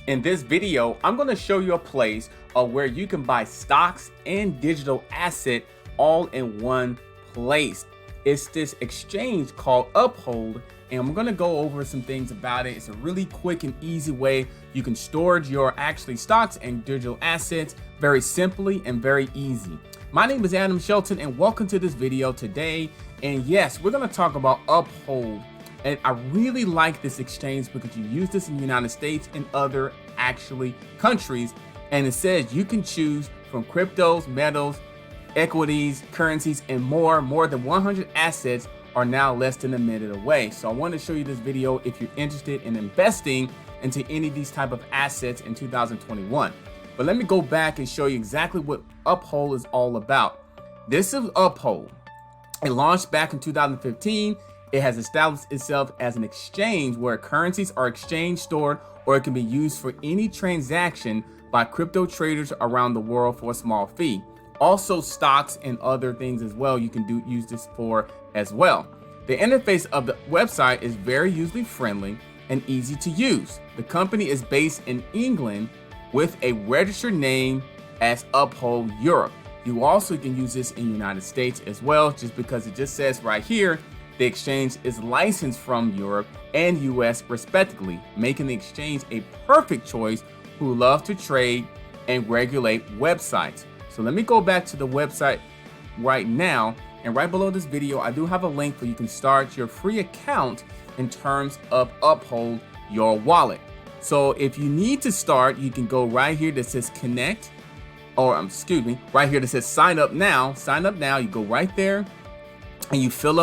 In this video, I'm going to show you a place where you can buy stocks and digital asset all in one place. It's this exchange called Uphold, and I'm going to go over some things about it. It's a really quick and easy way you can store your stocks and digital assets very simply and very easy. My name is Shelton, and welcome to this video today. And yes, we're going to talk about Uphold. And I really like this exchange because you use this in the United States and other countries. And it says you can choose from cryptos, metals, equities, currencies, and more. More than 100 assets are now less than a minute away. So I want to show you this video if you're interested in investing into any of these type of assets in 2021. But let me go back and show you exactly what Uphold is all about. This is Uphold. It launched back in 2015. It has established itself as an exchange where currencies are exchanged, stored, or it can be used for any transaction by crypto traders around the world for a small fee. Also stocks and other things as well you can use this for as well. The interface of the website is very user friendly and easy to use. The company is based in England with a registered name as Uphold Europe. You also can use this in the United States as well, just because it just says right here the exchange is licensed from Europe and US respectively, making the exchange a perfect choice who love to trade and regulate websites. So let me go back to the website right now, and right below this video I do have a link where you can start your free account in terms of Uphold your wallet. So if you need to start, you can go right here that says connect, or right here that says sign up now. You go right there and you fill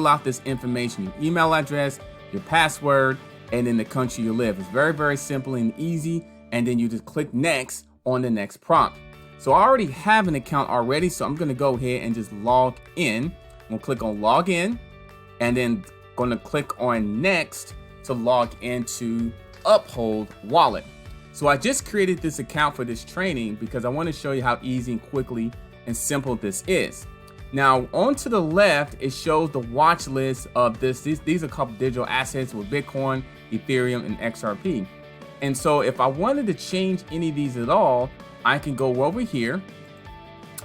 out this information, your email address, your password, and then the country you live. It's very, very simple and easy. And then you just click next on the next prompt. So I already have an account already, so I'm going to go ahead and just log in. We'll click on log in, and then going to click on next to log into Uphold wallet. So I just created this account for this training because I want to show you how easy and quickly and simple this is. Now, on to the left, it shows the watch list of this. These are a couple digital assets with Bitcoin, Etherum, and XRP. And so if I wanted to change any of these at all, I can go over here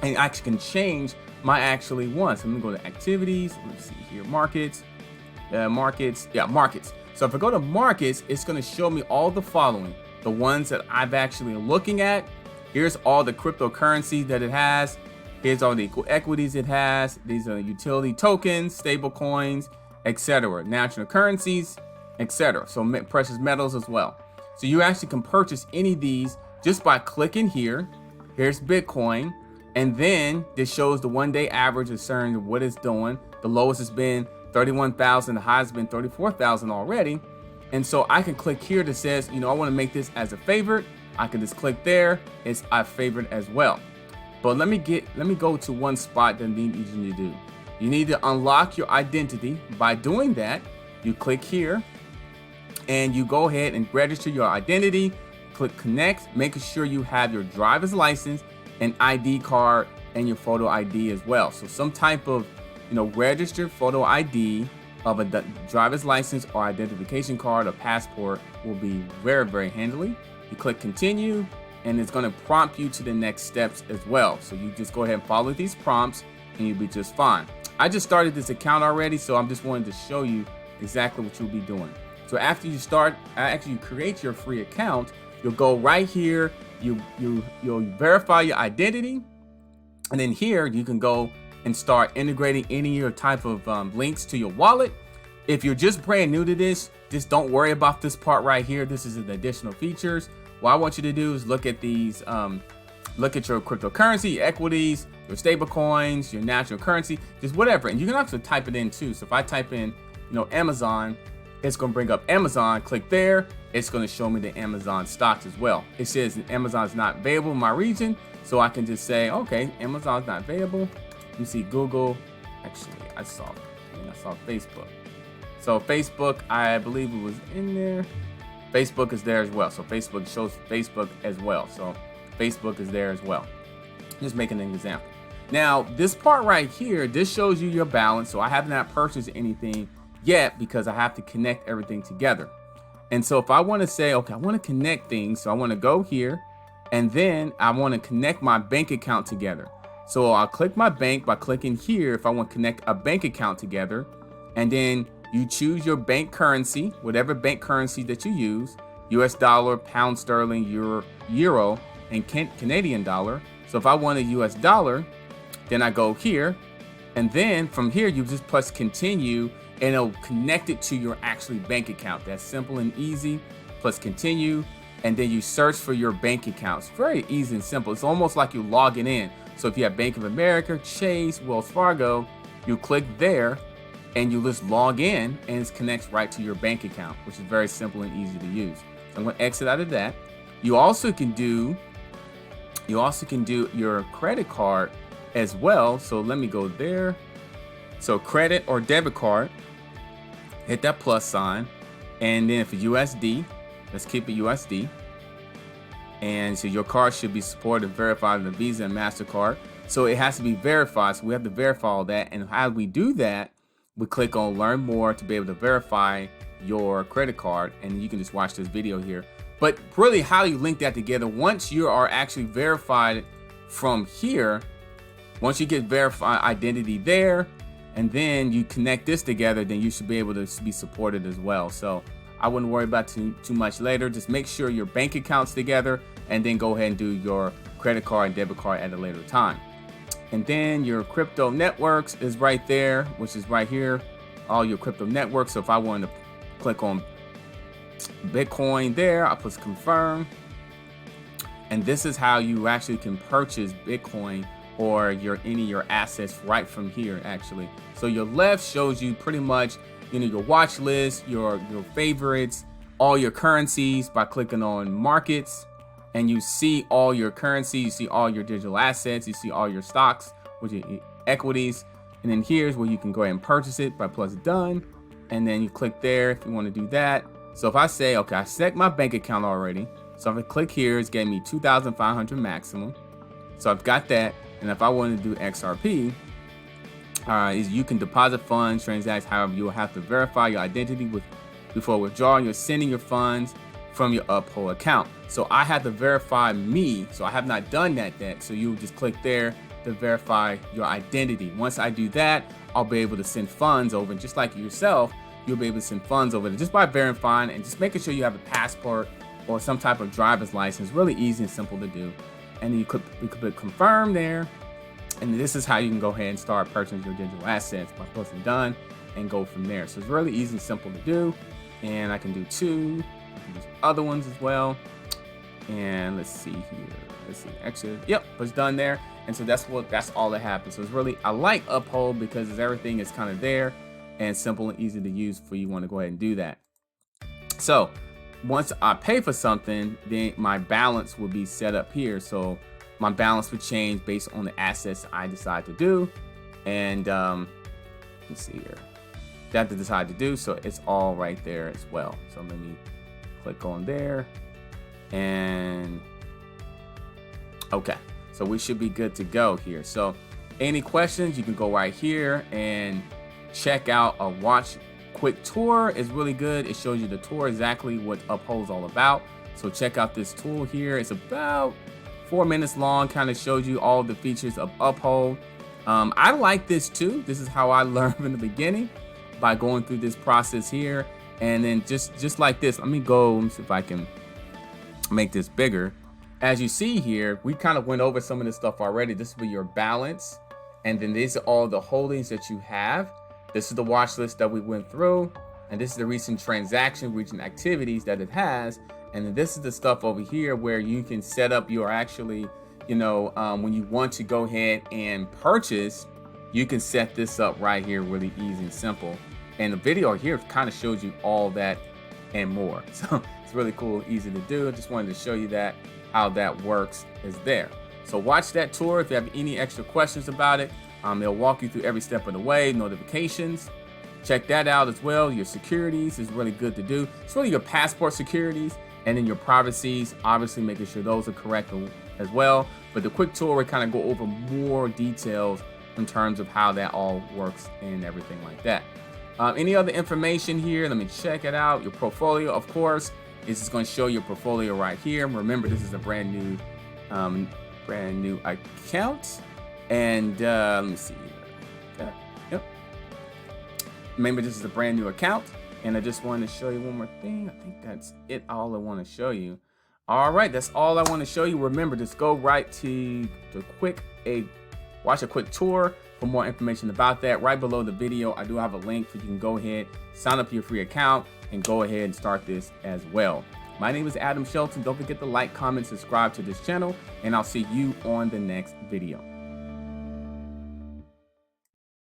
and I can change my one. So I'm gonna go to activities. Let's see here, markets. So if I go to markets, it's gonna show me all the following. The ones that I've actually looking at. Here's all the cryptocurrencies that it has. Here's all the equities it has. These are utility tokens, stable coins, etc. National currencies, etc. So precious metals as well. So you actually can purchase any of these just by clicking here. Here's Bitcoin. And then this shows the one-day average of certain what it's doing. The lowest has been 31,000. The highest has been 34,000 already. And so I can click here that says, I want to make this as a favorite. I can just click there. It's a favorite as well. But let me go to one spot that you need to do. You need to unlock your identity. By doing that, you click here and you go ahead and register your identity. Click connect, making sure you have your driver's license and ID card and your photo ID as well. So some type of registered photo ID of a driver's license or identification card or passport will be very, very handy. You click continue, and it's going to prompt you to the next steps as well. So you just go ahead and follow these prompts and you'll be just fine. I just started this account already, so I'm just wanting to show you exactly what you'll be doing. So after you create your free account, you'll go right here, you'll verify your identity, and then here you can go and start integrating any of your type of links to your wallet. If you're just brand new to this, just don't worry about this part right here. This is an additional features. What I want you to do is look at these, look at your cryptocurrency, equities, your stable coins, your national currency, just whatever. And you can actually type it in too. So if I type in, Amazon, it's going to bring up Amazon. Click there. It's going to show me the Amazon stocks as well. It says Amazon's not available in my region. So I can just say, okay, Amazon's not available. You see Google. Actually, I saw Facebook. So Facebook, I believe it was in there. Facebook is there as well. So Facebook shows Facebook as well. So Facebook is there as well. Just making an example. Now, this part right here, this shows you your balance. So I have not purchased anything yet because I have to connect everything together. And so if I want to say, okay, I want to connect things, so I want to go here, and then I want to connect my bank account together. So I'll click my bank by clicking here if I want to connect a bank account together, and then you choose your bank currency, whatever bank currency that you use, US dollar, pound sterling, euro, and Canadian dollar. So if I want a US dollar, then I go here, and then from here you just press continue, and it'll connect it to your actually bank account. That's simple and easy. Plus continue, and then you search for your bank accounts. Very easy and simple. It's almost like you're logging in. So if you have Bank of America, Chase, Wells Fargo, you click there and you just log in, and it connects right to your bank account, which is very simple and easy to use. So I'm going to exit out of that. You also can do your credit card as well. So let me go there. So credit or debit card, hit that plus sign, and then for USD, let's keep it USD. And so your card should be supported and verified in the Visa and MasterCard. So it has to be verified. So we have to verify all that. And how we do that, we click on learn more to be able to verify your credit card. And you can just watch this video here. But really how you link that together, once you are actually verified from here, once you get verified identity there, and then you connect this together, then you should be able to be supported as well. So I wouldn't worry about too much later. Just make sure your bank account's together, and then go ahead and do your credit card and debit card at a later time. And then your crypto networks is right there, which is right here, all your crypto networks. So if I wanted to click on Bitcoin there, I'll put confirm. And this is how you actually can purchase Bitcoin or any of your assets right from here actually. So your left shows you pretty much, your watch list, your favorites, all your currencies by clicking on markets, and you see all your currencies, you see all your digital assets, you see all your stocks, which are equities, and then here's where you can go ahead and purchase it by plus done, and then you click there if you want to do that. So if I say, okay, I set my bank account already, so if I click here, it's getting me 2,500 maximum. So I've got that, and if I want to do XRP, is you can deposit funds, transact. However, you'll have to verify your identity before withdrawing. You're sending your funds from your Uphold account. So I have to verify me. So I have not done that yet. So you just click there to verify your identity. Once I do that, I'll be able to send funds over. And just like yourself, you'll be able to send funds over just by verifying and just making sure you have a passport or some type of driver's license. Really easy and simple to do. And then you could confirm there. And this is how you can go ahead and start purchasing your digital assets by pressing done and go from there. So it's really easy and simple to do. And I can do two. I can do other ones as well. And let's see here. Let's see. Actually, yep, it's done there. And so that's all that happens. So it's really, I like Uphold because everything is kind of there and simple and easy to use for you want to go ahead and do that. So once I pay for something, then my balance will be set up here. So my balance would change based on the assets I decide to do. And let's see here. That to decide to do. So it's all right there as well. So let me click on there. And okay. So we should be good to go here. So any questions, you can go right here and check out a watch quick tour. Is really good. It shows you the tour, exactly what Uphold's all about. So check out this tool here. It's about 4 minutes long, kind of shows you all the features of Uphold. I like this too. This is how I learned in the beginning, by going through this process here. And then just like this, let me see if I can make this bigger. As you see here, we kind of went over some of this stuff already. This will be your balance. And then these are all the holdings that you have. This is the watch list that we went through. And this is the recent recent activities that it has. And then this is the stuff over here where you can set up your actually, when you want to go ahead and purchase, you can set this up right here really easy and simple. And the video here kind of shows you all that and more. So it's really cool, easy to do. I just wanted to show you that, how that works is there. So watch that tour. If you have any extra questions about it, they'll walk you through every step of the way. Notifications, check that out as well. Your securities is really good to do. It's really your passport securities, and then your privacies, obviously making sure those are correct as well. But the quick tour will kind of go over more details in terms of how that all works and everything like that. Any other information here? Let me check it out. Your portfolio, of course, is just going to show your portfolio right here. Remember, this is a brand new account. And let me see here. Yep. Remember, this is a brand new account. And I just wanted to show you one more thing. I think that's it. All I want to show you. All right, that's all I want to show you. Remember, just go right to watch a quick tour for more information about that. Right below the video, I do have a link so you can go ahead, sign up your free account, and go ahead and start this as well. My name is Adam Shelton. Don't forget to like, comment, subscribe to this channel, and I'll see you on the next video.